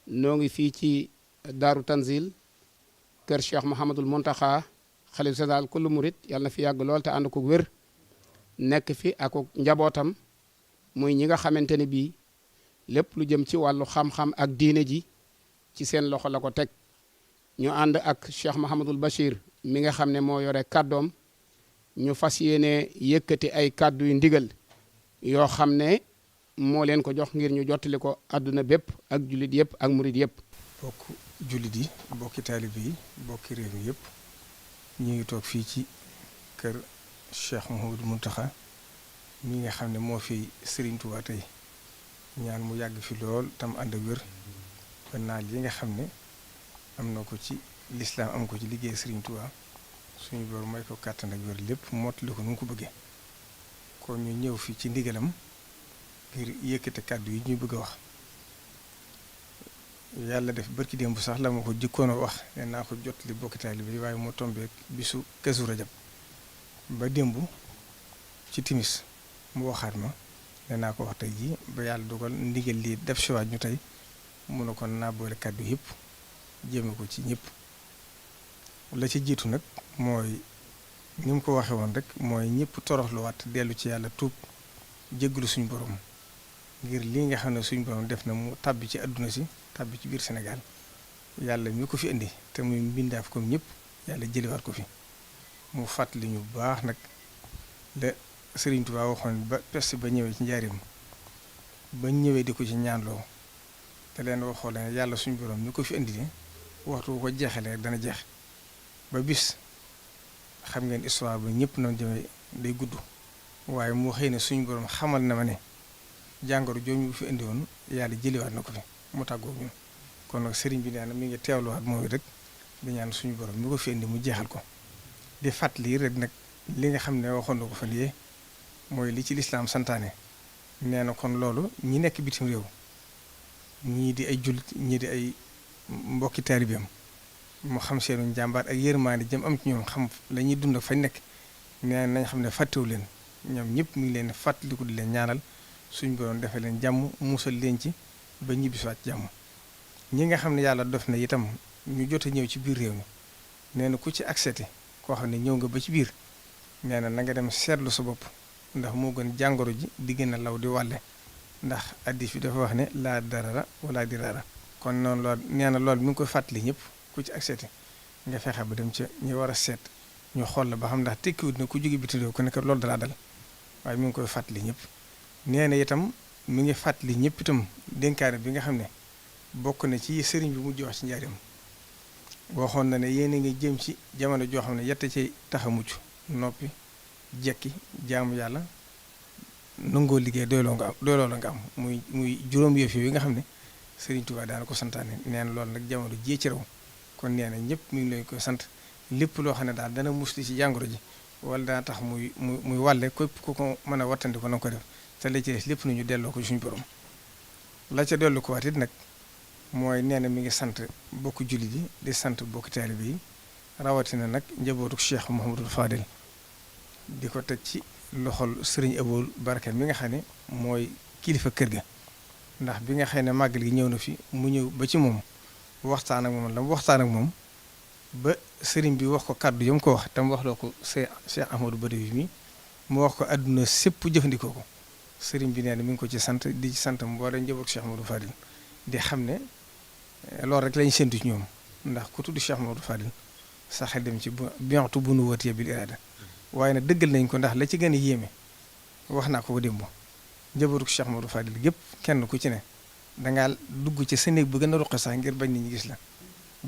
noo ngi fii ci Daaru Tanzil kër Cheikh Mouhamadul Mountakha xalif général kullu murid yàlla na fi yàgg lool te ànd ko wér nekk fi ak njabootam muy ñi nga xamante ne bii lépp lu jëm ci wàllu xam-xam ak diine ji ci seen loxo la ko teg ñu ànd ak Cheikh Mouhamadul Bachir mi nga xam ne moo yore kàddoom ñu fas yéene yëkkati ay kàddu yu ndigal yoo xam ne moo leen ko jox ngir ñu jottali ko àdduna bépp ak jullit yëpp ak murid yëpp. bokk jullit yi bokki taalibe yi bokki réew mi yëpp ñu ngi toog fii ci kër Cheikh Mouhamadou Mountakha mi nga xam ne moo fi Serigne Touba tey ñaan mu yàgg fi lool tam ànd ak wér ba naal yi nga xam ne am na ko ci lislaam am ko ci liggéey Serigne Touba suñu boor may ko kàttan ak wér lépp mottali ko nu mu ko bëggee kon ñu ñëw fii ci ndigalam ngir yëkkate kàddu yi ñuy bëgg a wax yàlla def barki démb sax la ma ko jëkkoon a wax nee naa ko jot li bokki taalibe bi waaye moo tombé bisu Kazu Rajab ba démb ci timis mu waxaat ma nee naa ko wax tey jii ba yàlla dogal ndigal lii def si waat ñu tey mun na kon naa boole kàddu yëpp jéeme ko ci ñëpp la ci jiitu nag mooy ni mu ko waxee woon rek mooy ñëpp toroxluwaat dellu ci yàlla tuub jéggalu suñu borom ngir lii nga xam ne suñu borom def na mu tàbbi ci àdduna si tàbbi ci biir Sénégal yàlla mi ko fi indi te muy mbindaaf comme ñëpp yàlla jëliwaat ko fi mu fàttali ñu bu baax nag la Serigne Touba waxoon ba peste ba ñëwee ci njaarim ba ñëwee di ko ci ñaanloo te leen waxoo leen yàlla suñu borom mi ko fi indi waxtu ko jeexalee dana jeex ba bis xam ngeen histoire ba ñëpp noonu jëmee day gudd waaye mu xëy ne suñu borom xamal na ma ne jàngoro jooju fi indi woon yàlla jëliwaat na ko fi mu tàggoo ñun kon nag sëriñ bi nee na mi ngi teewluwaat mooy rek di ñaan suñu borom mi ko fi indi mu jeexal ko di fàttali rek nag li nga xam ne waxoon na ko fa lii mooy li ci lislaam santaane nee na kon loolu ñi nekk bitim réew ñii di ay jullit ñii di ay mbokki taalibeem mu xam seenu njàmbaar ak yërmaande jëm am ci ñoom xam la ñuy dund ak fañ nekk nee nañ xam ne fàttewu leen ñoom ñëpp mi ngi leen fàttaliku di leen ñaanal suñu borom defee leen jàmm musal leen ci ba ñibbisiwaat jàmm ñi nga xam ne yàlla def na itam ñu jot a ñëw ci biir réew mi nee na ku ci accepté koo xam ne ñëw nga ba ci biir nee na nga dem seetlu sa bopp ndax moo gën jàngoro ji di gën a law di wàlle ndax addis bi dafa wax ne laa darara wala dirara kon noonu loolu nee na loolu mi ngi koy fàttali ñëpp ku ci accepté nga fexe ba dem ca ñu war a seet ñu xool la ba xam ndax tekkiwut ne ku jóge biti réew ku nekk loolu dalaa dal waaye mi ngi koy fàttali ñëpp nee na itam mi ngi fàttali ñëpp itam dénkaane bi nga xam ne bokk na ci sëriñ bi mujj wax ci njaarim waxoon na ne yéen a ngi jëm ci jamono joo xam ne yett ci tax a mucc noppi jekki jaamu yàlla nangoo liggéey doyloo la nga am muy juróom yëf yi nga xam ne sëriñ Touba daana ko santaane nee na loolu nag jamono jii ci raw kon nee na ñëpp mi ngi leen koy sant lépp loo xam ne daal dana musli ci jàngoro ji wala dana tax muy wàlle képp ku ko mën a wattandi ko na ko def te la ci des lépp nañu delloo ko suñu borom la ca dellu ko waat it nag mooy nee na mi ngi sant bokk jullit yi di sant bokk taalibe yi rawatina nag njabootu Cheikh Mouhamadou Fadel di ko teg ci loxol Serigne Aboul Baraka mi nga xam ne mooy kilifa kër ga ndax bi nga xam ne màggal gi ñëw na fi mu ñëw ba ci moom waxtaan ak moom la mu waxtaan ak moom ba Serigne bi wax ko kàddu yam ko wax tam wax loo ko Cheikh Ahmadou Badawi mi mu wax ko àdduna sépp jëfandikoo ko Serigne bi nee na mi ngi ko ci sant di ci sant mboolem njabootu Cheikh Ahmadou Fadil di xam ne loolu rek lañu séntu ci ñoom ndax ku tudd Cheikh Ahmadou Fadil sax dem ci bientu bu nu wëtee bil iraada waaye nag dëggal nañ ko ndax la ci gën a yéeme wax naa ko ba démb njabootu Cheikh Ahmadou Fadil gépp kenn ku ci ne dangaa dugg ci sa néeg bu gën a ruqe sax ngir bañ nit ñi gis la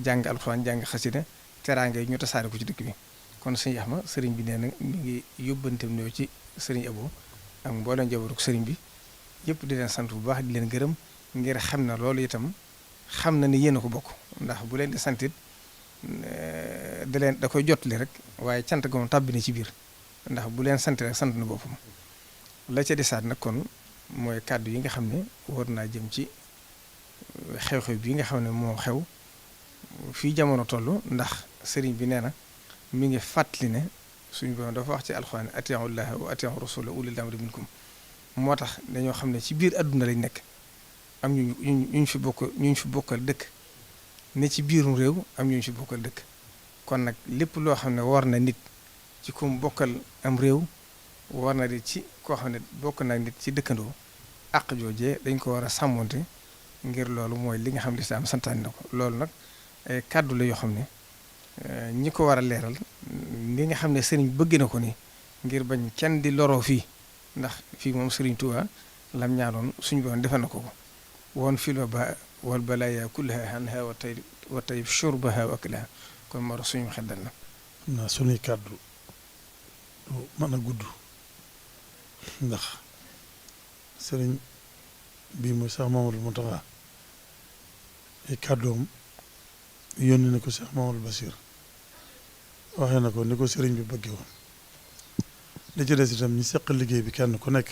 jàng alxuraan jàng xasida teraanga yi ñu tasaare ko ci dëkk bi kon sëñ Axma sëriñ bi nee na mi ngi yóbbanteem ñëw ci sëriñ Abo ak mboolem njabootu sëriñ bi yëpp di leen sant bu baax di leen gërëm ngir xam na loolu itam xam na ni yéen a ko bokk ndax bu leen di santit da koy jotali rek waaye cant ga moom tàbbi na ci biir ndax bu leen sant rek sant na boppam la ca desaat nag kon mooy kàddu yi nga xam ne war naa jëm ci xew-xew bi nga xam ne moo xew fii jamono toll ndax sëriñ bi nee na mi ngi fàttali ne suñu borom dafa wax ci alxuraan atii'u llaaha wa atii'u rasuula ulil amri minkum moo tax dañoo xam ne ci biir àdduna lañ nekk am ñu fi bokkal dëkk ne ci biirum réew am ñu fi bokkal dëkk kon nag lépp loo xam ne war na nit ci ku mu bokkal am réew war na di ci koo xam ne bokk na nit ci dëkkandoo àq joojee dañ ko war a sàmmonte ngir loolu mooy li nga xam ne lislaam santaani na ko loolu nag ay kàddu la yoo xam ne ñi ko war a leeral li nga xam ne sëriñ bëgg na ko ni ngir bañ kenn di loroo fii ndax fii moom sëriñ Touba lam ñaanoon suñu boon defal na ko woon fil wal balaaya kullaha anha wa tayyib shurbaha wa aklaha kon moo tax suñu xel dal na. xam naa suñuy kàddu du mën a gudd ndax sëriñ bii mooy Cheikh Mamadou Mountakha ay kàddoom yónni na ko Cheikh Mamadou Bassir waxee na ko ni ko sëriñ bi bëggee woon li ci des itam ñi seq liggéey bi kenn ku nekk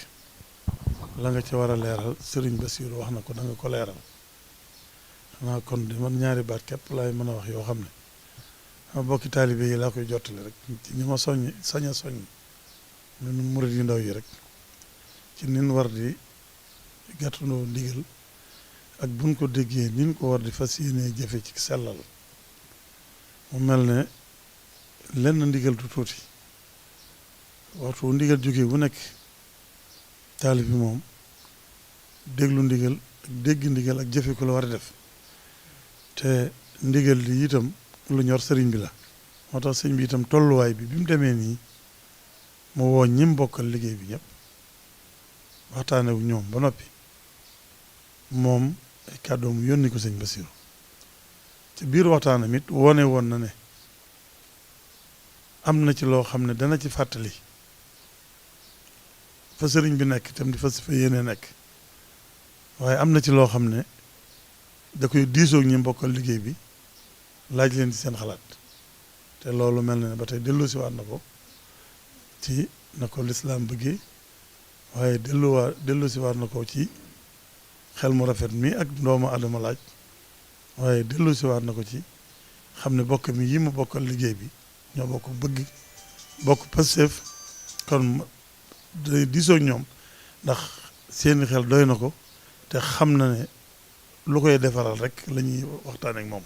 la nga ci war a leeral sëriñ Bassir wax na ko da nga ko leeral xanaa kon di man ñaari baat képp laay mën a wax yoo xam ne ma bokki taalibe yi laa koy jottale rek ci ñi ma sañ a soññ ñun murid yu ndaw yi rek ci nin war di gàttandoo ndigal ak buñ ko déggee nin ko war di fas yéenee jëfe ci sellal mu mel ne lenn ndigal du tuuti waxtu ndigal jógee bu nekk taalib bi moom déglu ndigal ak dégg ndigal ak jëfe ko la war a def te ndigal li itam lu ñor sëriñ bi la moo tax sëriñ bi itam tolluwaay bi mu demee nii mu woo ñim bokkal liggéey bi ñëpp waxtaane wu ñoom ba noppi moom ay kàddoom yónni ko sëñ Basiru ci biir waxtaanam it wone woon na ne am na ci loo xam ne dana ci fàttali fa sëriñ bi nekk itam di fa yéene nekk waaye am na ci loo xam ne da koy diisoog ñi bokkal liggéey bi laaj leen ci seen xalaat te loolu mel na ne ba tey delloosi waat na ko ci na ko lislaam bëggee waaye delloosi waat na ko ci xel mu rafet mi ak doomu adama laaj waaye delloosi waat na ko ci xam ne bokk mi yi mu bokkal liggéey bi ñoo bokk bëgg bokk Pastef kon day diisoog ñoom ndax seeni xel doy na ko te xam na ne lu koy defaral rek la ñuy waxtaan ak moom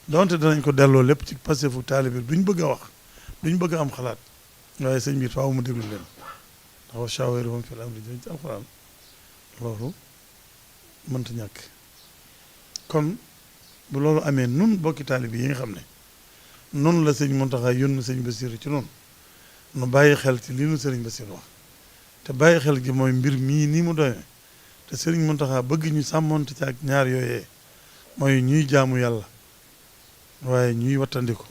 donte danañ ko delloo lépp ci Pastefu taalibe duñ bëgg a wax duñ bëgg a am xalaat waaye sëñ bi faaw mu déglu leen ndax wa shaawirhum fil amri ci alxuraan loolu mënta ñàkk kon bu loolu amee nun bokki taalibe yi nga xam ne nun la sëñ Mountakha yónni sëñ Bassirou ci noonu nu bàyyi xel ci li nu sëriñ Bassirou wax te bàyyi xel gi mooy mbir mii nii mu doyee te sëriñ Mountakha bëgg ñu sàmmonte ci ak ñaar yooyee mooy ñuy jaamu yàlla waaye ñuy wattandiku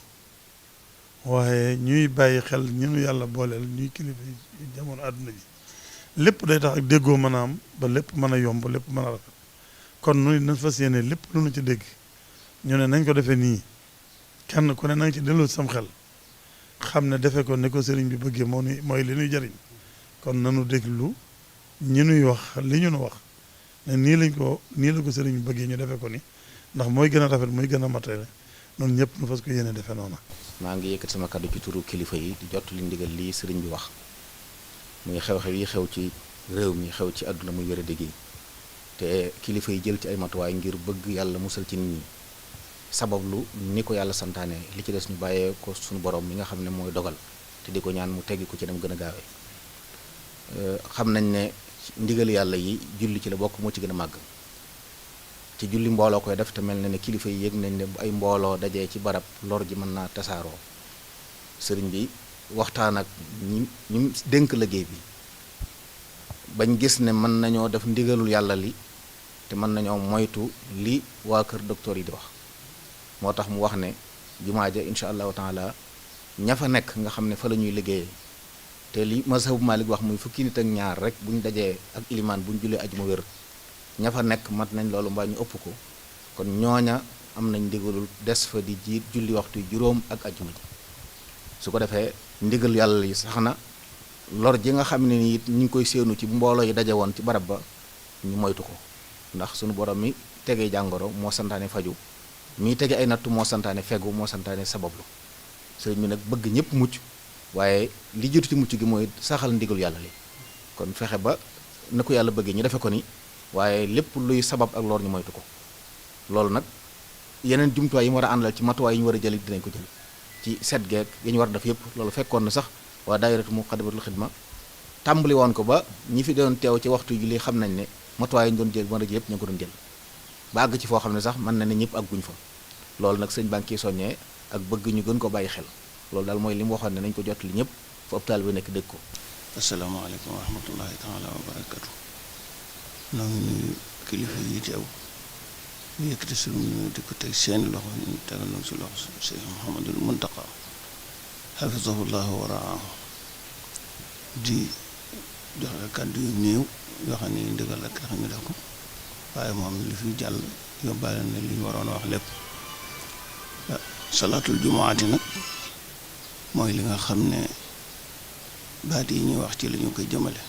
waaye ñuy bàyyi xel ñunu yàlla booleel ñuy kilifa yi jamono àdduna ji lépp day tax ak déggoo mën a am ba lépp mën a yomb lépp mën a rafet kon nu nañ fas yéene lépp lu nu ci dégg ñu ne nañ ko defee nii kenn ku ne na nga ci delloo sam xel xam ne defe ko ne ko sëriñ bi bëggee mooy li ñuy jariñ kon nanu déglu ñi nuy wax li ñu nu wax ne nii la ko sëriñ bi bëggee ñu defe ko ni ndax mooy gën a rafet mooy gën a matale noonu ñëpp nu fas ko yéene defe noona maa ngi yëkkat sama kàddu ci turu kilifa yi di jot li ndigal lii sëriñ bi wax muy xew-xew yi xew ci réew mi xew ci àdduna muy wér a dégg te kilifa yi jël ci ay matuwaay ngir bëgg yàlla musal ci nit ñi sabablu ni ko yàlla santaane li ci des ñu bàyyee ko suñu borom mi nga xam ne mooy dogal te di ko ñaan mu teggi ko ci dem gën a gaawee xam nañ ne ndigal yàlla yi julli ci la bokk moo ci gën a màgg ci julli mbooloo koy def te mel na ne kilifa yi yëg nañ ne bu ay mbooloo dajee ci barab lor ji mën naa tasaaroo sëriñ bi waxtaan ak ñi dénk liggéey bi bañ gis ne mën nañoo def ndigalul yàlla li te mën nañoo moytu li waa kër docteur yi di wax moo tax mu wax ne jumaa ja incha allahu taala ña fa nekk nga xam ne fa la ñuy liggéeyee te li mazhabu Malik wax muy fukki nit ak ñaar rek bu ñu dajee ak ilimaan bu ñu jullee ajuma wér ña fa nekk mat nañ loolu mbaa ñu ëpp ko kon ñooña am nañ ndigalul des fa di jiit julli waxtu juróom ak ajuma ji su ko defee ndigal yàlla yi sax na lor ji nga xam ne ni it ñu ngi koy séenu ci mbooloo yi daje woon ci barab ba ñu moytu ko ndax sunu borom mi tegee jàngoro moo santaane faju mi tege ay nattu moo santaane fegu moo santaane sabablu sëriñ bi nag bëgg ñëpp mucc waaye li jiitu ci mucc gi mooy saxal ndigal yàlla li kon fexe ba na ko yàlla bëggee ñu defe ko ni waaye lépp luy sabab ak lor ñu moytu ko. loolu nag yeneen jumtuwaay yi mu war a àndal ci matuwaay yi ñu war a jël dinañ ko jël ci set geek yi ñu war a def yëpp. loolu fekkoon na sax waa daayiratu Muqaddamatul Xidma tàmbali woon ko ba ñi fi doon teew ci waxtu julli xam nañ ne matuwaay yi ñu doon jël war a jël yëpp ñu ngi ko doon jël ba àgg ci foo xam ne sax mën na ne ñëpp àgguñ fa. loolu nag sëñ baa ngi ciy soññee ak bëgg ñu gën ko bàyyi xel. loolu daal mooy li mu waxoon ne nañ ko jottali ñëpp fa hôpital bi nekk dégg ko. asalaamaaleykum wa rahmatullahi taala wa barakatu. noo ngi nuyu kilifa yi teew ñu yëkkati suñu nuyu di ko teg seen loxo ñu tegal na si loxo Cheikh Mouhamadul Muntaqa xafisahullahu wa raahu di joxe kàddu yu néew yoo xam ne ndigal ak tax ñu def ko waaye moom li fi jàll yóbbaale na li ñu waroon a wax lépp. salaatul jumaati nag mooy li nga xam ne baat yi ñuy wax ci la ñu koy jëmale.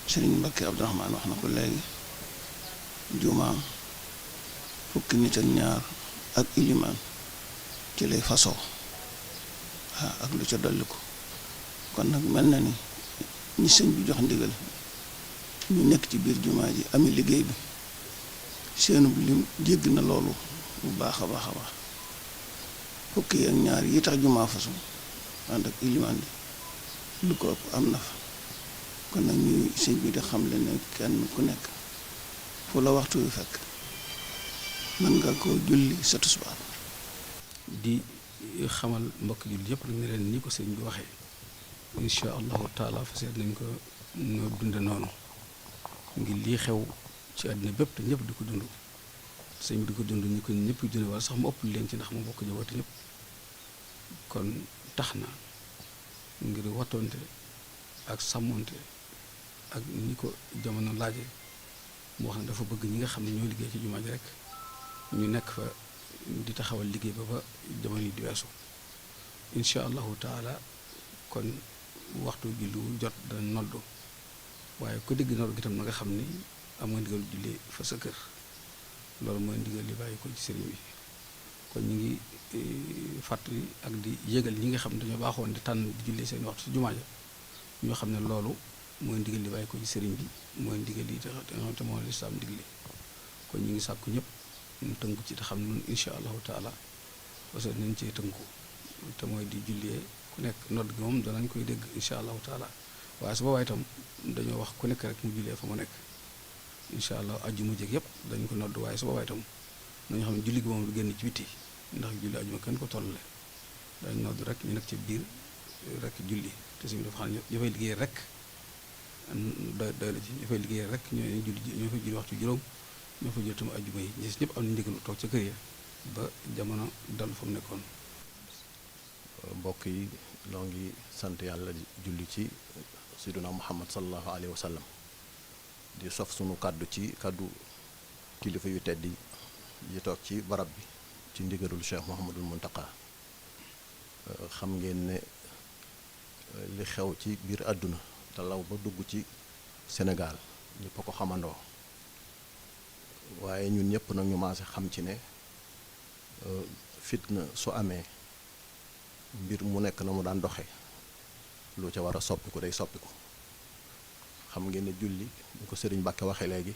Sëriñ Mbakke Abdourahmane wax na ko léegi jumaa fukki nit ak ñaar ak ilimaan ci lay fasoo ak lu ca dolli ko. kon nag mel na ni ñi sëñ bi jox ndigal ñu nekk ci biir jumaa ji ami liggéey bi seenu lim jégg na loolu bu baax a baax a baax. fukki ak ñaar yi tax jumaa fasu ànd ak ilimaan bi lu ko ëpp am na fa. kon nag ñuy sëñ bi di xam le ne kenn ku nekk fu la waxtu wi fekk mën nga koo julli sa tisbaar. di xamal mbokk julli yëpp nag ne leen ni ko sëñ bi waxee incha allahu taala fa seet nañ ko noo dunde noonu ngir lii xew ci àddina bépp te ñëpp di ko dund sëñ bi di ko dund ñu ko ñëpp dund wala sax mu ëpp leen ci ndax mu bokk jaboote ñëpp kon tax na ngir wattoonte ak sàmmonte ak ni ko jamono laaje mu wax ne dafa bëgg ñi nga xam ne ñoo liggéey ci jumaa ji rek ñu nekk fa di taxawal liggéey ba jamono yi di weesu incha allahu taala. kon waxtu julli wu jot dana noddu waaye ku dégg noddu gi tam na nga xam ni am nga ndigal julli fa sa kër loolu mooy ndigal li bàyyi ko ci sëriñ bi kon ñu ngi fàttali ak di yégal ñi nga xam ne dañoo baaxoon di tànn di julli seen waxtu ci jumaa ja ñoo xam ne loolu mooy ndigal li bàyyi ko ci sëriñ bi mooy ndigal li te moo lislaam digle kon ñu ngi sàkku ñëpp ñu tënku ci te xam ne noonu incha allahu taala parce que nañ cee tënku te mooy di jullee ku nekk nodd gi moom danañ koy dégg incha allahu taala waaye su boobaa itam dañoo wax ku nekk rek mu jullee fa mu nekk incha allah ajjuma jég yëpp dañ ko nodd waaye su boobaa itam nañoo xam ne julli gi moom du génn ci biti ndax julli ajjuma kenn ko tollale dañ nodd rek ñu nekk ci biir rek julli te suñu dafa xam ne ñu fay liggéey rek doy la ci ñu fay liggéey rek ñoo fay julli waxtu juróom ñoo fay julli tam ajjuma yi ñi ñëpp am na ndigal toog ca kër ya ba jamono dal fa mu nekkoon. mbokk yi noo ngi sant yàlla julli ci sayyiduna Muhammad sallallahu alayhi wa sallam di sof sunu kàddu ci kàddu kilifa yu tedd yi toog ci barab bi ci ndigalul Cheikh Mouhamadul Muntaqa xam ngeen ne li xew ci biir àdduna te law ba dugg ci Sénégal ñëpp a ko xamandoo waaye ñun ñëpp nag ñu maase xam ci ne fitna su amee mbir mu nekk na mu daan doxe lu ca war a soppiku day soppiku xam ngeen ne julli ñu ko sëriñ Mbàkke waxe léegi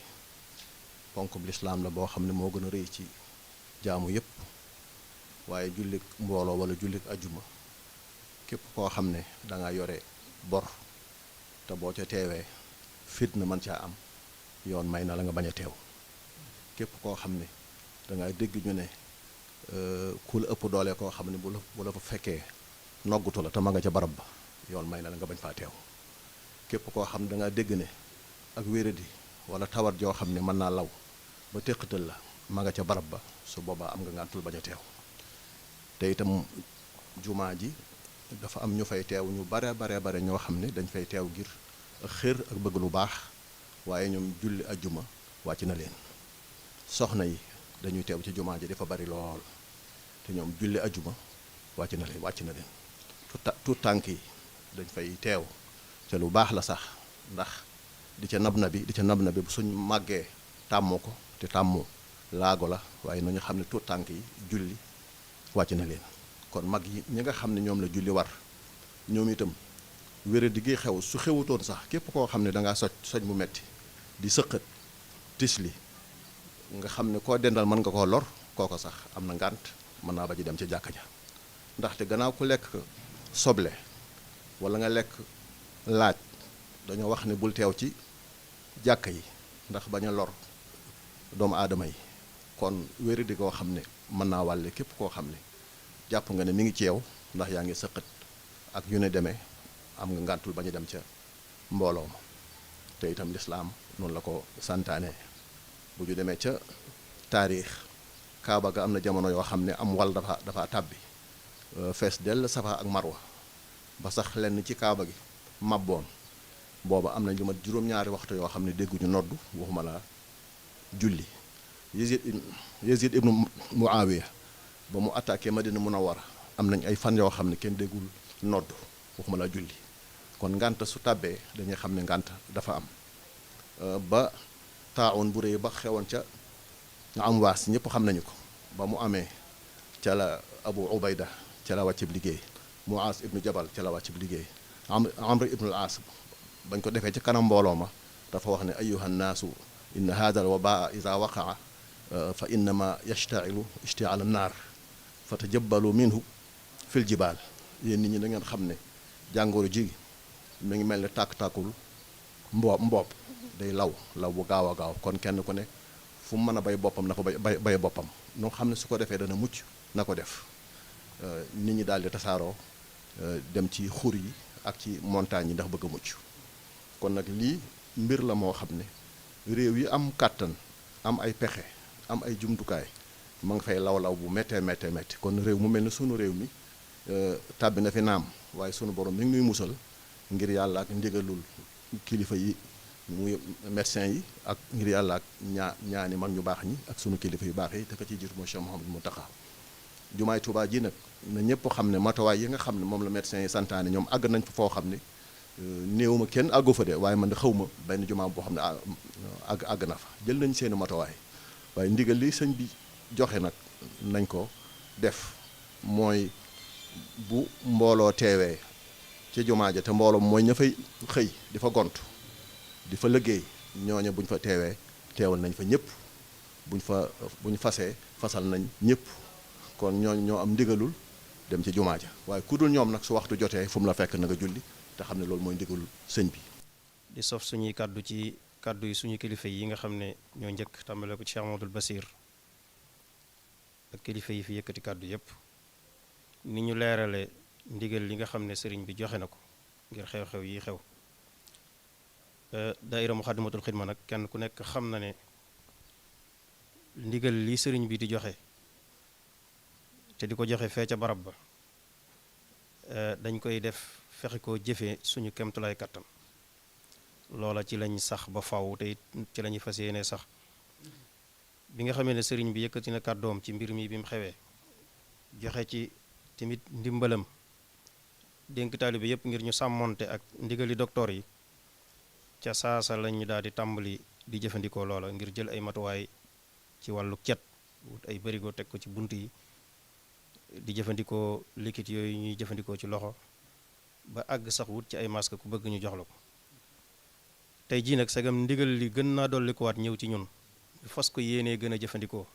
ponk bu lislaam la boo xam ne moo gën a rëy ci jaamu yépp waaye jullik mbooloo wala jullik ajuma képp koo xam ne danga yore bor te boo ca teewee fitna mën caa am yoon may na la nga bañ a teew képp koo xam ne danga dégg ñu ne ku la ëpp doole koo xam ne bu la fa fekkee noggutu la te ma nga ca barab ba yoon may na la nga bañ faa teew képp koo xam ne danga dégg ne ak wéradi wala tawat joo xam ne mën naa law ba téqatal la ma nga ca barab ba su boobaa am nga ngàntul bañ a teew te itam jumaa ji dafa am ñu fay teew ñu bare ñoo xam ne dañ fay teew ngir ak xër ak bëgg lu baax waaye ñoom julli ajjuma wàcc na leen soxna yi dañuy teew ci jumaa ji dafa bari lool te ñoom julli ajjuma wàcc na leen tuut tànk yi dañ fay teew te lu baax la sax ndax di ca nab na bi bu suñ màggee tàmmoo ko te tàmmoo laago la waaye nañu xam ne tuut tànk yi julli wàcc na leen kon mag yi ñi nga xam ne ñoom la julli war ñoom itam wére di gi xew su xewutoon sax képp koo xam ne dangaa soj mu metti di sëqat tisli nga xam ne koo dendal mën nga koo lor kooko sax am na ngànt mën naa ba ji dem ca jàkka ja ndaxte gannaaw ku lekk soble wala nga lekk laaj dañoo wax ne bul teew ci jàkka yi ndax bañ a lor doomu aadama yi kon wéri di koo xam ne mën naa wàlle képp koo xam ne jàpp nga ne mi ngi ci yow ndax yaa ngi sëqat ak yu ne demee am nga ngàntul bañ a dem ca mbooloo ma te itam lislaam noonu la ko santaane bu ñu demee ca taarix kaaba ga am na jamono yoo xam ne am wal dafa tàbbi fees dell safa ak marwa ba sax lenn ci kaaba gi mabboon booba am na lu mat juróom-ñaari waxtu yoo xam ne dégguñu noddu waxuma la julli Yazid ibnu Muawiya ba mu attaqué Madina Munawwara am nañ ay fan yoo xam ne kenn déggul noddu waxuma la julli kon ngànt su tàbbee dañuy xam ne ngànt dafa am ba taawun bu réy ba xewoon ca nga am waas ñëpp xam nañu ko ba mu amee ca la Abu Ubayda ca la wàccib liggéey Muaas ibnu Jabal ca la wàccib liggéey Amr ibnu al-As bañ ko defee ci kanam mbooloo ma dafa wax ne ayyuhan naasu inna hadha al-wabaa iza waqaa fa innama yashtailu ishti'aal an-naar fa tajabbalu minhu fil jibaal yéen nit ñi da ngeen xam ne jàngoro ji mi ngi mel ne tàkk-tàkkul mboob day law bu gaaw a gaaw kon kenn ku ne fu mu mën a bay boppam na ko bay boppam noo xam ne su ko defee dana mucc na ko def nit ñi daal di tasaaroo dem ci xur yi ak ci montagne yi ndax bëgg a mucc kon nag lii mbir la moo xam ne réew yi am kàttan am ay pexe am ay jumtukaay ma nga fay law bu méttee kon réew mu mel ne sunu réew mi tàbbi na fi naam waaye sunu borom mi ngi nuy musal ngir yàlla ak ndigalul kilifa yi muy médecin yi ak ngir yàlla ak ñaani mag ñu baax ñi ak sunu kilifa yu baax yi te ka ciy jiitu mooy Cheikh Mouhamadou Mountakha jumaay Touba ji nag na ñëpp xam ne matuwaay yi nga xam ne moom la médecin yi santaane ñoom àgg nañ fa foo xam ne néew ma kenn àggu fa de waaye man de xaw ma benn jumaa boo xam ne àgg na fa jël nañ seeni matuwaay waaye ndigal li sëñ bi joxe nag nañ ko def mooy bu mbooloo teewee ci jumaa ja te mbooloo mooy ña fay xëy di fa gont di fa liggéey ñooña buñ fa teewal nañ fa ñëpp buñ fasee fasal nañ ñëpp kon ñooñu ñoo am ndigalul dem ci jumaa ja waaye ku dul ñoom nag su waxtu jotee fu mu la fekk na nga julli te xam ne loolu mooy ndigalul sëñ bi. di sof suñuy kàddu ci kàddu yi suñu kilifa yi nga xam ne ñoo njëkk tàmbale ko ci Cheikh Amadou Basir ak kilifa yi fi yëkkati kàddu yépp ni ñu leerale ndigal li nga xam ne sëriñ bi joxe na ko ngir xew-xew yi xew daayira Muxaddamatul Xidma nag kenn ku nekk xam na ne ndigal li sëriñ bi di joxe te di ko joxe fee ca barab ba dañ koy def fexe koo jëfee suñu kemtulaay kattan loola ci lañ sax ba faw te it ci lañuy fas yéene sax bi nga xamee ne sëriñ bi yëkkati na kàddoom ci mbir mi bi mu xewee joxe ci tamit ndimbalam dénk taalibe yépp ngir ñu sàmmonte ak ndigali docteur yi ca saasa lañu daal di tàmbali di jëfandikoo loola ngir jël ay matuwaay ci wàllu cet wut ay barigo teg ko ci bunt yi di jëfandikoo liquide yooyu ñuy jëfandikoo ci loxo ba àgg sax wut ci ay masque ku bëgg ñu jox la ko tey jii nag sagam ndigal li gën naa dolli ko waat ñëw ci ñun ñu fas ko yéenee gën a jëfandikoo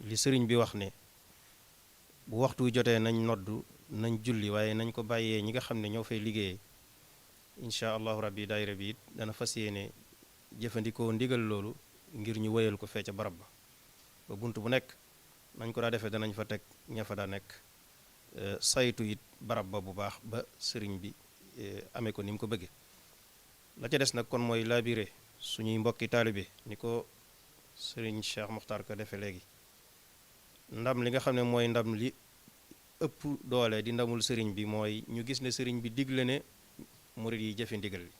li sëriñ bi wax ne bu waxtu jotee nañ noddu nañ julli waaye nañ ko bàyyee ñi nga xam ne ñoo fay liggéeyee incha allahu rabbi daayira bi it dana fas yéene jëfandikoo ndigal loolu ngir ñu wéyal ko fee ca barab ba bunt bu nekk nañ ko daa defee danañ fa teg ña fa daa nekk saytu it barab ba bu baax ba sëriñ bi amee ko ni mu ko bëggee la ca des nag kon mooy labiré suñuy mbokki taalibe ni ko sëriñ Cheikh Mokhtar ko defee léegi ndam li nga xam ne mooy ndam li ëpp doole di ndamul sëriñ bi mooy ñu gis ne sëriñ bi digle ne murid yi jëfe ndigal li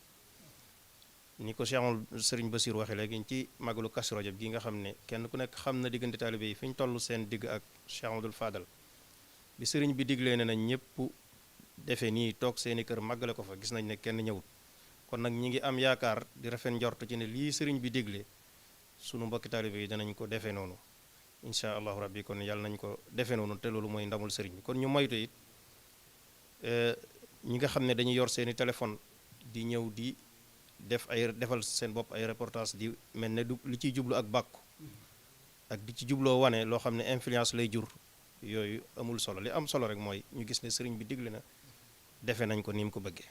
ni ko sëriñ Basir waxe léegi ci magalu Kazu Rajab gi nga xam ne kenn ku nekk xam na diggante taalibe yi fi ñu toll seen digg ak Cheikh Amadou Fadal bi sëriñ bi diglee ne nañ ñëpp defe nii toog seeni kër màggale ko fa gis nañ ne kenn ñëwut kon nag ñi ngi am yaakaar di rafet njort ci ne lii sëriñ bi digle sunu mbokki taalibe yi danañ ko defee noonu incha allahu rabbi kon yàlla nañ ko defee noonu te loolu mooy ndamul sëriñ bi kon ñu moytu it ñi nga xam ne dañuy yor seeni téléphone di ñëw di defal seen bopp ay reportage di mel ne du li ciy jublu ak bàkku ak di ci jubloo wane loo xam ne influence lay jur yooyu amul solo li am solo rek mooy ñu gis ne sëriñ bi digle na defe nañ ko ni mu ko bëggee